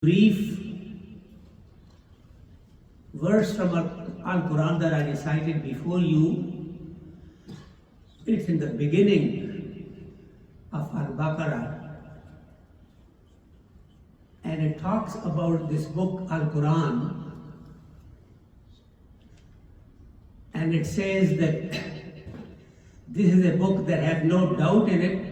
brief verse from Al-Qur'an that I recited before you. It's in the beginning of Al-Baqarah, and it talks about this book Al-Qur'an, and it says that this is a book that has no doubt in it.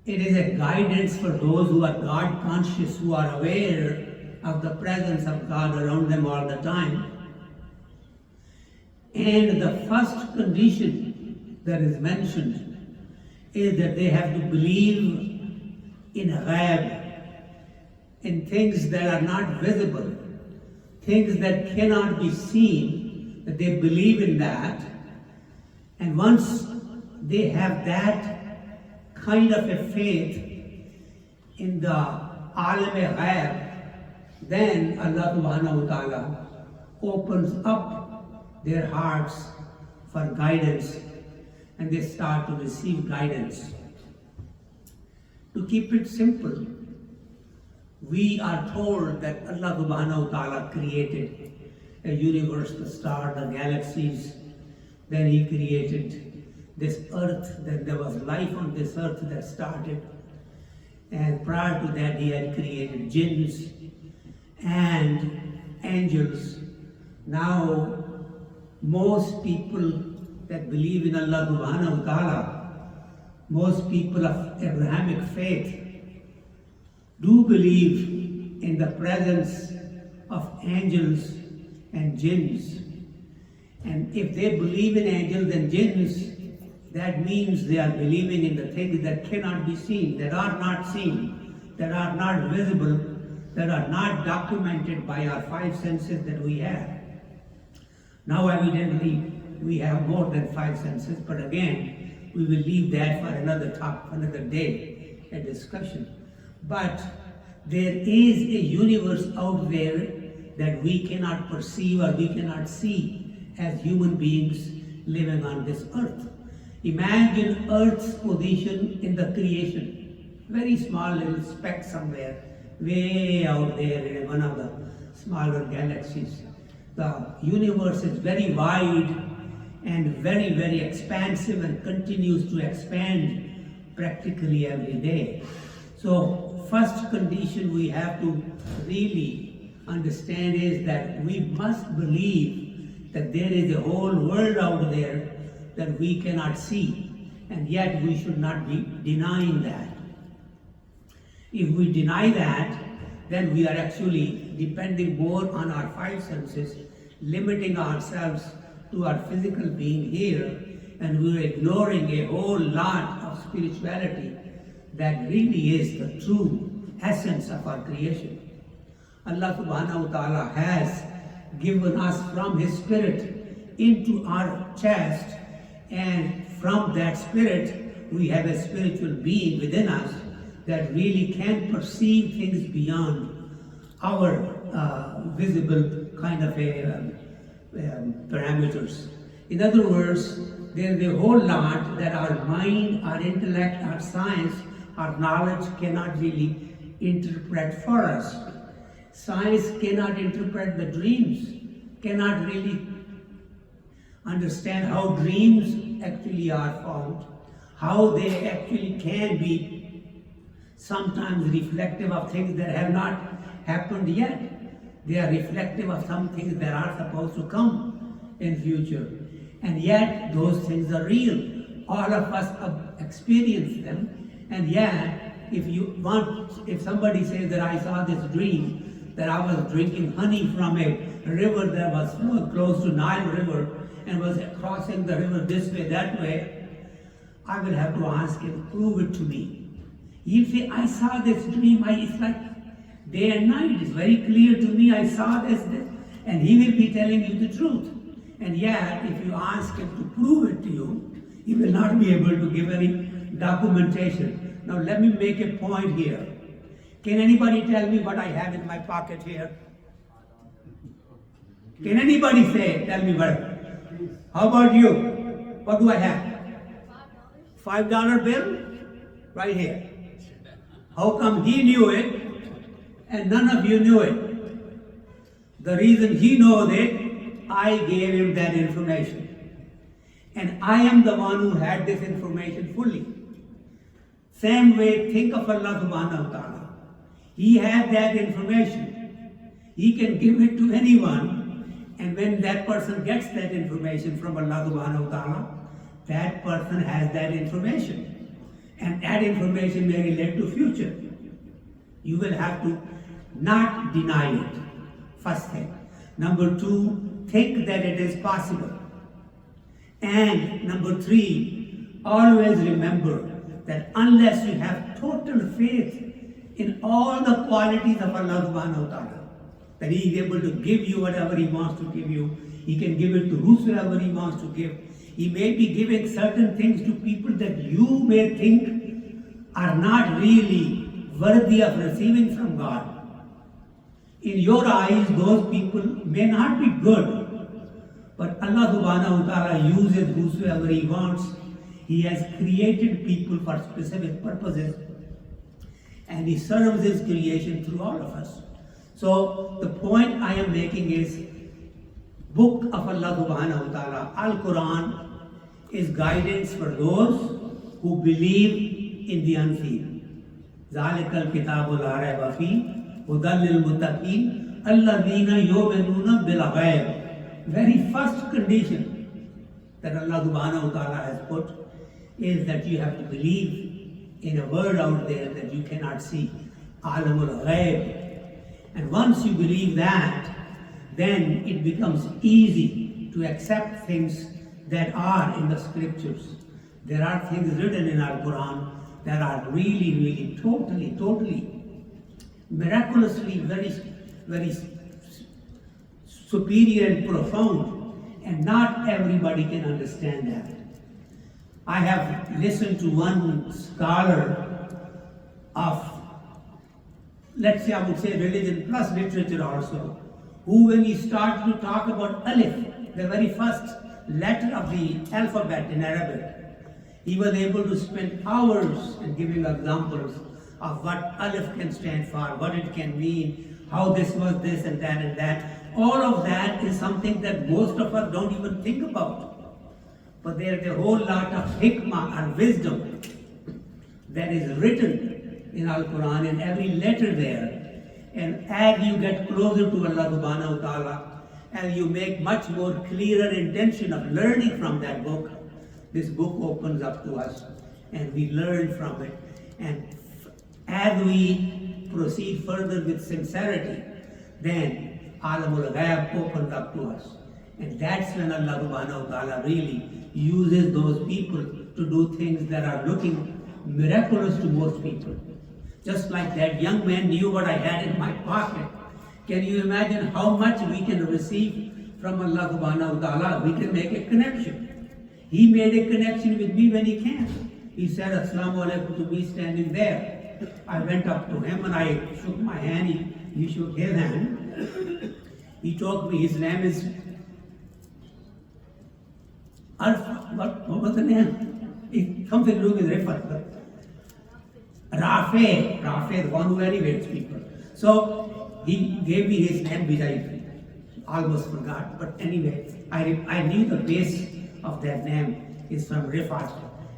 It is a guidance for those who are God conscious, who are aware of the presence of God around them all the time. And the first condition that is mentioned is that they have to believe in Ghaib, in things that are not visible, things that cannot be seen, that they believe in that. And once they have that kind of a faith in the Al-Ghaib, then Allah subhanahu wa ta'ala opens up their hearts for guidance, and they start to receive guidance. To keep it simple, we are told that Allah subhanahu wa ta'ala created a universe, the stars, the galaxies, then He created this earth, then there was life on this earth that started, and prior to that He had created jinns and angels. Now most people that believe in Allah subhanahu wa ta'ala, most people of Abrahamic faith, do believe in the presence of angels and jinns. And if they believe in angels and jinns, that means they are believing in the things that cannot be seen, that are not seen, that are not visible, that are not documented by our five senses that we have. Now evidently we have more than five senses, but again, we will leave that for another day, a discussion. But there is a universe out there that we cannot perceive or we cannot see as human beings living on this earth. Imagine Earth's position in the creation. Very small little speck somewhere, way out there in one of the smaller galaxies. The universe is very wide and very, very expansive and continues to expand practically every day. So, first condition we have to really understand is that we must believe that there is a whole world out there that we cannot see, and yet we should not be denying that. If we deny that, then we are actually depending more on our five senses, limiting ourselves to our physical being here, and we are ignoring a whole lot of spirituality that really is the true essence of our creation. Allah subhanahu wa ta'ala has given us from His Spirit into our chest, and from that Spirit we have a spiritual being within us that really can perceive things beyond our visible kind of parameters. In other words, there is a whole lot that our mind, our intellect, our science, our knowledge cannot really interpret for us. Science cannot interpret the dreams, cannot really understand how dreams actually are formed, how they actually can be sometimes reflective of things that have not happened yet. They are reflective of some things that are supposed to come in future. And yet those things are real. All of us have experienced them. And yet, if somebody says that I saw this dream, that I was drinking honey from a river that was close to Nile River, and was crossing the river this way, that way, I will have to ask him, prove it to me. He'll say, I saw this dream, it's like day and night, it's very clear to me, I saw this, and he will be telling you the truth. And yet, if you ask him to prove it to you, he will not be able to give any documentation. Now let me make a point here. Can anybody tell me what I have in my pocket here? Can anybody tell me what? How about you? What do I have? $5 bill? Right here. How come he knew it and none of you knew it. The reason he knows it, I gave him that information. And I am the one who had this information fully. Same way, think of Allah subhanahu wa ta'ala. He has that information. He can give it to anyone, and when that person gets that information from Allah subhanahu wa ta'ala, that person has that information. And that information may relate to future. You will have to not deny it, first thing. Number two, think that it is possible. And number three, always remember that unless you have total faith in all the qualities of Allah subhanahu wa ta'ala, that He is able to give you whatever He wants to give you, He can give it to whosoever He wants to give. He may be giving certain things to people that you may think are not really worthy of receiving from God. In your eyes, those people may not be good, but Allah subhanahu wa ta'ala uses whosoever He wants. He has created people for specific purposes, and He serves His creation through all of us. So the point I am making is, book of Allah subhanahu wa ta'ala, Al-Qur'an, is guidance for those who believe in the unseen. ذَلِكَ الْكِتَابُ لَا رَيْبَ فِيهِ هُدًى لِلْمُتَّقِينَ الَّذِينَ يُؤْمِنُونَ بِالْغَيْبِ. Very first condition that Allah subhanahu wa ta'ala has put is that you have to believe in a word out there that you cannot see, Al-Qura'n. And once you believe that, then it becomes easy to accept things that are in the scriptures. There are things written in Al-Qur'an that are really, totally, miraculously very superior and profound, and not everybody can understand that. I have listened to one scholar of, let's say, I would say religion plus literature also, who when he started to talk about Alif, the very first letter of the alphabet in Arabic, he was able to spend hours in giving examples of what Alif can stand for, what it can mean, how this was this and that and that. All of that is something that most of us don't even think about. But there's a whole lot of hikmah or wisdom that is written in Al-Qur'an, and every letter there. And as you get closer to Allah subhanahu wa ta'ala, and you make much more clearer intention of learning from that book, this book opens up to us and we learn from it. And as we proceed further with sincerity, then Al-Ghaib opens up to us. And that's when Allah subhanahu wa ta'ala really uses those people to do things that are looking miraculous to most people. Just like that young man knew what I had in my pocket. Can you imagine how much we can receive from Allah subhanahu wa ta'ala? We can make a connection. He made a connection with me when he came. He said, Assalamu alaikum to me standing there. I went up to him and I shook my hand. He shook his hand. He told me his name is what was the name? Something to do with Rifat. Rafe, the one who elevates people. So he gave me his name, which I almost forgot. But anyway, I knew the base of that name is from Rifat.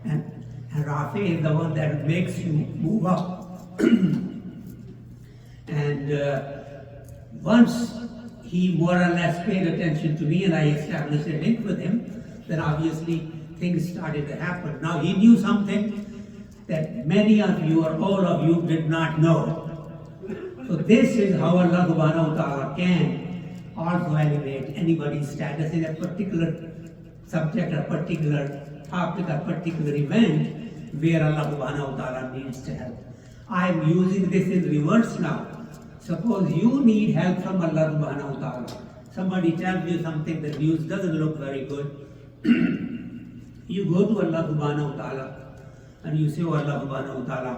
And Rafe is the one that makes you move up. And once he more or less paid attention to me and I established a link with him, then obviously things started to happen. Now he knew something that many of you or all of you did not know. So this is how Allah subhanahu wa ta'ala can also elevate anybody's status in a particular subject, a particular topic, a particular event where Allah subhanahu wa ta'ala needs to help. I am using this in reverse now. Suppose you need help from Allah subhanahu wa ta'ala. Somebody tells you something, the news doesn't look very good. You go to Allah subhanahu wa ta'ala and you say, oh Allah subhanahu wa ta'ala,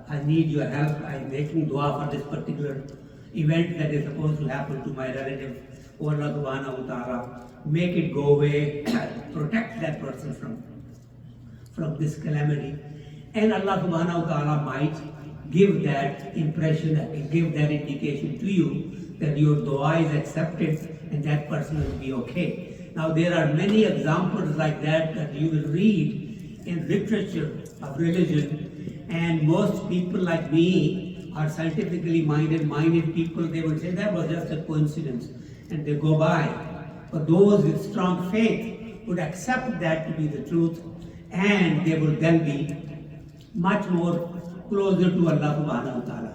I need your help. I'm making dua for this particular event that is supposed to happen to my relative. Oh Allah subhanahu wa ta'ala, make it go away, protect that person from this calamity. And Allah subhanahu wa ta'ala might give that impression, give that indication to you that your dua is accepted and that person will be okay. Now there are many examples like that that you will read in literature of religion, and most people like me are scientifically minded people, they will say that was just a coincidence and they go by. But those with strong faith would accept that to be the truth, and they will then be much more closer to Allah subhanahu wa ta'ala.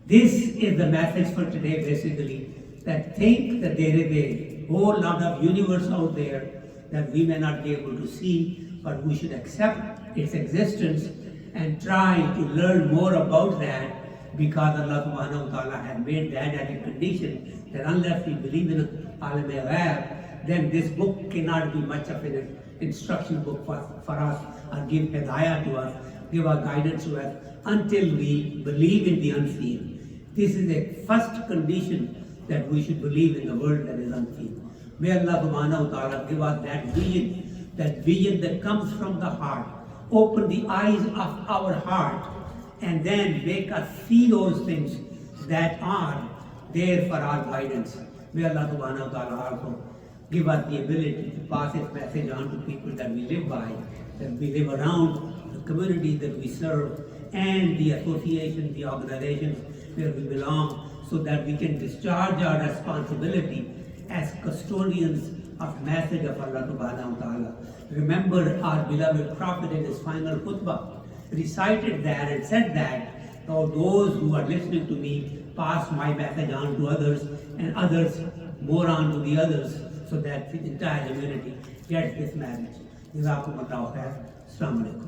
This is the message for today basically, that think that there is a whole lot of universe out there that we may not be able to see, but we should accept its existence and try to learn more about that, because Allah subhanahu wa ta'ala has made that as a condition that unless we believe in Al-Qura'n, then this book cannot be much of an instruction book for us, or give hidayah to us, give our guidance to us, until we believe in the unseen. This is a first condition that we should believe in the world that is unseen. May Allah subhanahu wa ta'ala give us that vision that comes from the heart. Open the eyes of our heart and then make us see those things that are there for our guidance. May Allah subhanahu wa ta'ala also give us the ability to pass His message on to people that we live by, that we live around, the community that we serve, and the associations, the organizations where we belong, so that we can discharge our responsibility as custodians of the message of Allah subhanahu wa ta'ala. Remember our beloved Prophet in his final khutbah recited that and said that, "Now those who are listening to me pass my message on to others, and others more on to the others, so that the entire humanity gets this message." Jazakumullahu khair. Assalamu alaikum.